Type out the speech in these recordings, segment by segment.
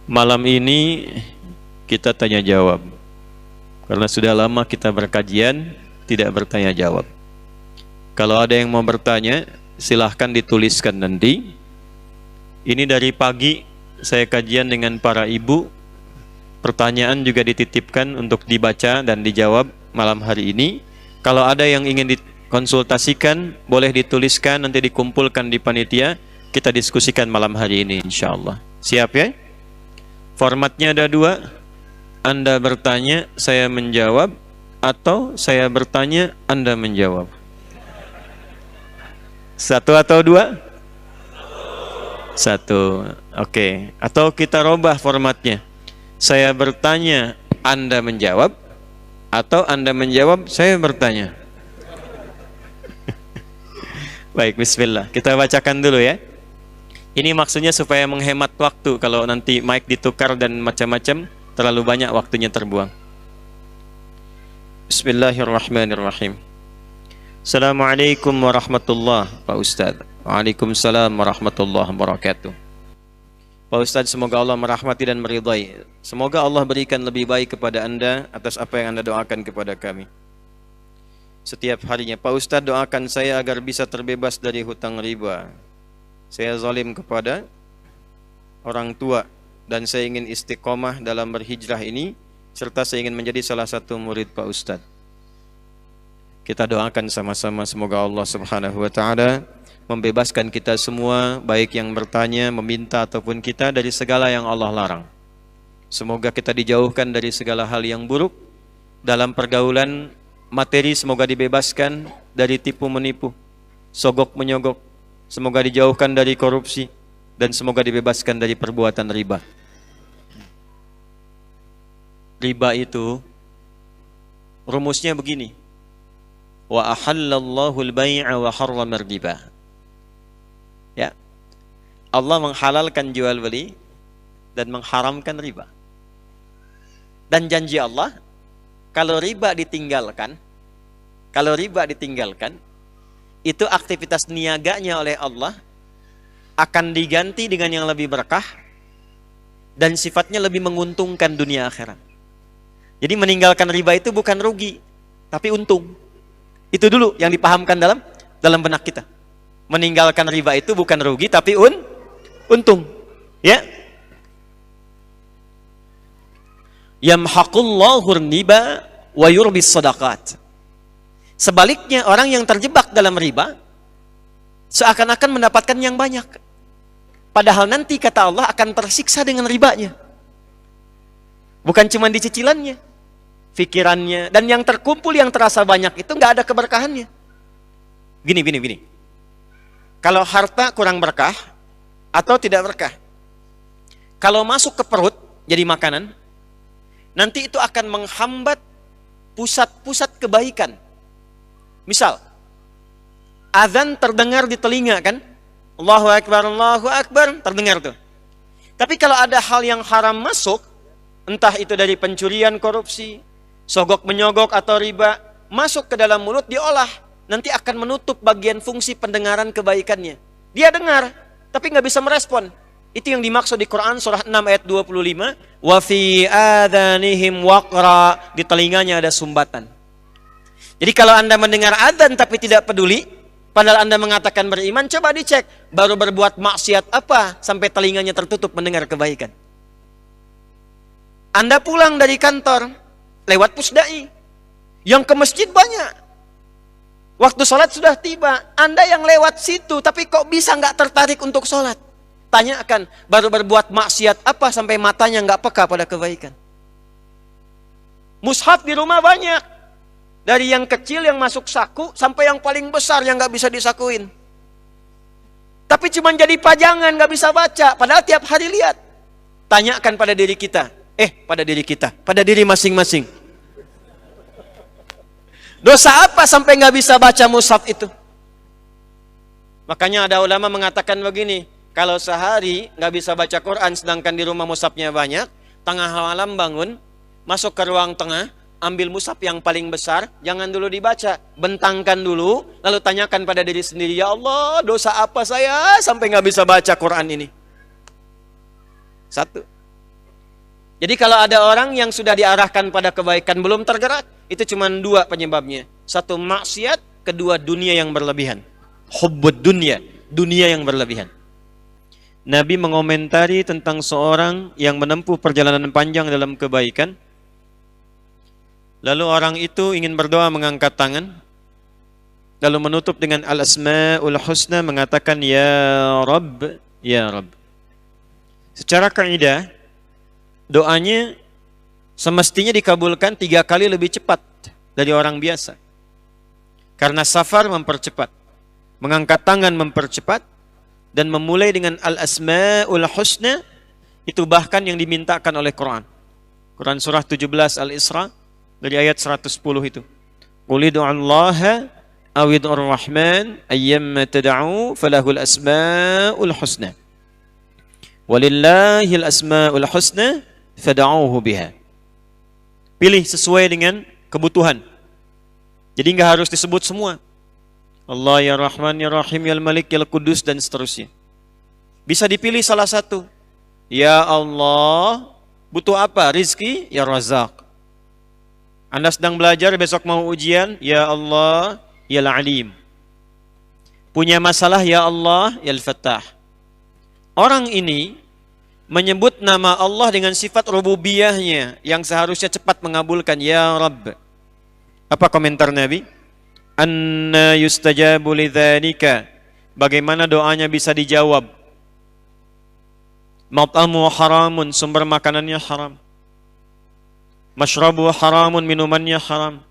Malam ini kita tanya jawab. Karena sudah lama kita berkajian, tidak bertanya jawab. Kalau ada yang mau bertanya, silahkan dituliskan nanti. Ini dari pagi saya kajian dengan para ibu. Pertanyaan juga dititipkan untuk dibaca dan dijawab malam hari ini. Kalau ada yang ingin dikonsultasikan, boleh dituliskan, nanti dikumpulkan di panitia. Kita diskusikan malam hari ini insyaallah. Siap ya? Formatnya ada dua. Anda bertanya, saya menjawab, atau saya bertanya, Anda menjawab. Satu atau dua? Satu. Oke. Atau kita robah formatnya. Saya bertanya, Anda menjawab, atau Anda menjawab, saya bertanya. Baik, bismillah. Kita bacakan dulu ya. Ini maksudnya supaya menghemat waktu. Kalau nanti mic ditukar dan macam-macam, terlalu banyak waktunya terbuang. Bismillahirrahmanirrahim. Assalamualaikum warahmatullahi wabarakatuh, Pak Ustadz. Waalaikumsalam warahmatullahi wabarakatuh. Pak Ustadz, semoga Allah merahmati dan meridai. Semoga Allah berikan lebih baik kepada Anda atas apa yang Anda doakan kepada kami setiap harinya. Pak Ustadz, doakan saya agar bisa terbebas dari hutang riba. Saya zalim kepada orang tua dan saya ingin istiqomah dalam berhijrah ini, serta saya ingin menjadi salah satu murid Pak Ustadz. Kita doakan sama-sama semoga Allah Subhanahu wa taala membebaskan kita semua, baik yang bertanya, meminta ataupun kita, dari segala yang Allah larang. Semoga kita dijauhkan dari segala hal yang buruk. Dalam pergaulan materi semoga dibebaskan dari tipu menipu, sogok menyogok. Semoga dijauhkan dari korupsi dan semoga dibebaskan dari perbuatan riba. Riba itu rumusnya begini. Wa ahallallahu al-bai'a wa harrama riba. Ya. Allah menghalalkan jual beli dan mengharamkan riba. Dan janji Allah, kalau riba ditinggalkan, itu aktivitas niaganya oleh Allah akan diganti dengan yang lebih berkah dan sifatnya lebih menguntungkan dunia akhirat. Jadi meninggalkan riba itu bukan rugi, tapi untung. Itu dulu yang dipahamkan dalam benak kita. Meninggalkan riba itu bukan rugi, tapi untung. Ya. Yamhaqullahu riba wa yurbis shadaqat. Sebaliknya, orang yang terjebak dalam riba seakan-akan mendapatkan yang banyak. Padahal nanti kata Allah akan tersiksa dengan ribanya. Bukan cuma di cicilannya, pikirannya, dan yang terkumpul yang terasa banyak itu nggak ada keberkahannya. Gini. Kalau harta kurang berkah atau tidak berkah, kalau masuk ke perut jadi makanan, nanti itu akan menghambat pusat-pusat kebaikan. Misal, azan terdengar di telinga kan? Allahu Akbar, terdengar tuh. Tapi kalau ada hal yang haram masuk, entah itu dari pencurian, korupsi, sogok menyogok atau riba, masuk ke dalam mulut, diolah, nanti akan menutup bagian fungsi pendengaran kebaikannya. Dia dengar, tapi nggak bisa merespon. Itu yang dimaksud di Quran surah 6 ayat 25, wa fi adhanihim waqra, di telinganya ada sumbatan. Jadi kalau Anda mendengar adzan tapi tidak peduli, padahal Anda mengatakan beriman, coba dicek, baru berbuat maksiat apa sampai telinganya tertutup mendengar kebaikan. Anda pulang dari kantor, lewat pusdai, yang ke masjid banyak. Waktu sholat sudah tiba, Anda yang lewat situ, tapi kok bisa nggak tertarik untuk sholat? Tanyakan, baru berbuat maksiat apa sampai matanya nggak peka pada kebaikan. Mushaf di rumah banyak. Dari yang kecil yang masuk saku sampai yang paling besar yang nggak bisa disakuin. Tapi cuma jadi pajangan, nggak bisa baca. Padahal tiap hari lihat. Tanyakan pada diri kita. Pada diri masing-masing. Dosa apa sampai nggak bisa baca mushaf itu? Makanya ada ulama mengatakan begini. Kalau sehari nggak bisa baca Quran sedangkan di rumah mushafnya banyak, tengah malam bangun, masuk ke ruang tengah, ambil mushaf yang paling besar, jangan dulu dibaca, bentangkan dulu, lalu tanyakan pada diri sendiri, ya Allah, dosa apa saya sampai nggak bisa baca Quran ini? Satu. Jadi kalau ada orang yang sudah diarahkan pada kebaikan belum tergerak, itu cuma dua penyebabnya. Satu maksiat, kedua dunia yang berlebihan. Hubbud dunia, dunia yang berlebihan. Nabi mengomentari tentang seorang yang menempuh perjalanan panjang dalam kebaikan. Lalu orang itu ingin berdoa mengangkat tangan. Lalu menutup dengan al-asma'ul husna mengatakan ya Rabb, ya Rabb. Secara kaidah doanya semestinya dikabulkan 3 kali lebih cepat dari orang biasa. Karena safar mempercepat, mengangkat tangan mempercepat, dan memulai dengan al-asma'ul husna itu bahkan yang dimintakan oleh Quran. Quran surah 17 Al-Isra dari ayat 110 itu. Qul ud'ullaha aw ud'ur rahman ayyamma tad'u falahul asma'ul husna. Walillahil asma'ul husna fad'uhu biha. Pilih sesuai dengan kebutuhan. Jadi enggak harus disebut semua. Allah ya Rahman ya Rahim ya Malik ya Qudus dan seterusnya. Bisa dipilih salah satu. Ya Allah, butuh apa? Rizki, ya Razak. Anda sedang belajar, besok mau ujian, ya Allah, ya Al-Alim. Punya masalah, ya Allah, ya Al-Fattah. Orang ini menyebut nama Allah dengan sifat rububiyahnya yang seharusnya cepat mengabulkan, ya Rabb. Apa komentar Nabi? Anna yustajabu lidzalika. Bagaimana doanya bisa dijawab? Mat'amu haramun, sumber makanannya haram. Mashrabu haramun, minumannya haram.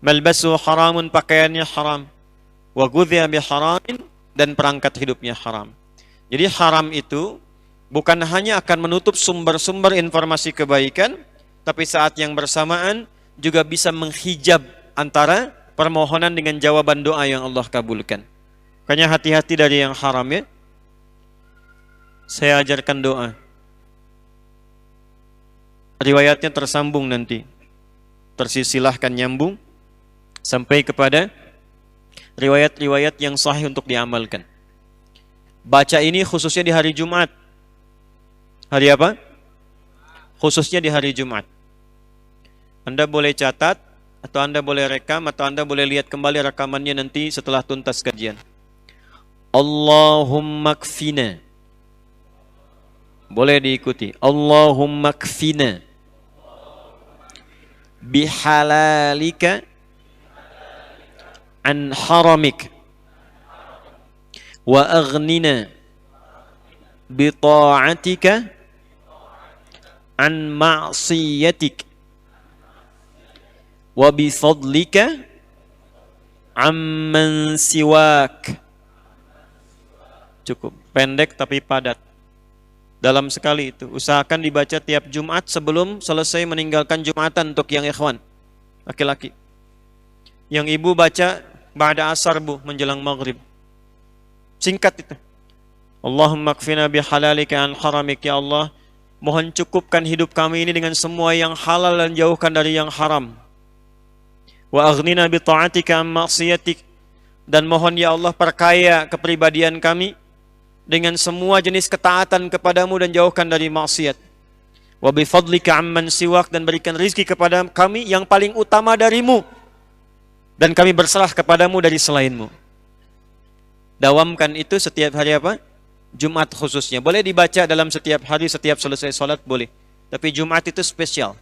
Malbasu haramun, pakaiannya haram. Wa ghudhiya biharamin, dan perangkat hidupnya haram. Jadi haram itu bukan hanya akan menutup sumber-sumber informasi kebaikan, tapi saat yang bersamaan juga bisa menghijab antara permohonan dengan jawaban doa yang Allah kabulkan. Makanya hati-hati dari yang haram ya. Saya ajarkan doa. Riwayatnya tersambung nanti. Tersilahkan nyambung sampai kepada riwayat-riwayat yang sahih untuk diamalkan. Baca ini khususnya di hari Jumat. Hari apa? Khususnya di hari Jumat. Anda boleh catat, atau Anda boleh rekam, atau Anda boleh lihat kembali rekamannya nanti setelah tuntas kajian. Allahumma kfina. Boleh diikuti. Allahumma kfina bihalalika an haramik wa aghnina bita'atika an ma'siyatik wa bifadlika amman siwak. Cukup pendek tapi padat. Dalam sekali itu. Usahakan dibaca tiap Jumat sebelum selesai meninggalkan Jumatan untuk yang ikhwan laki-laki. Yang ibu baca ba'da asar bu, menjelang maghrib. Singkat itu. Allahumma kfina bihalalika an haramik, ya Allah, mohon cukupkan hidup kami ini dengan semua yang halal dan jauhkan dari yang haram. Wa aghnina bi ta'atika an ma'siyatik, dan mohon ya Allah perkaya kepribadian kami dengan semua jenis ketaatan kepadamu dan jauhkan dari maksiat. Wa bi fadlika amman siwak, dan berikan rizki kepada kami yang paling utama darimu, dan kami berserah kepadamu dari selainmu. Dawamkan itu setiap hari apa? Jumat khususnya. Boleh dibaca dalam setiap hari, setiap selesai sholat boleh. Tapi Jumat itu spesial.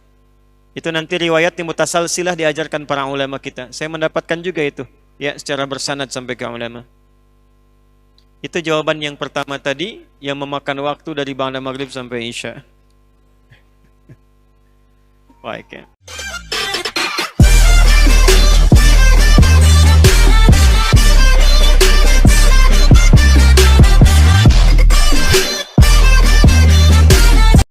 Itu nanti riwayat di mutasalsilah diajarkan para ulama kita. Saya mendapatkan juga itu. Ya, secara bersanad sampai ke ulama. Itu jawaban yang pertama tadi, yang memakan waktu dari ba'da maghrib sampai isya. Baik ya.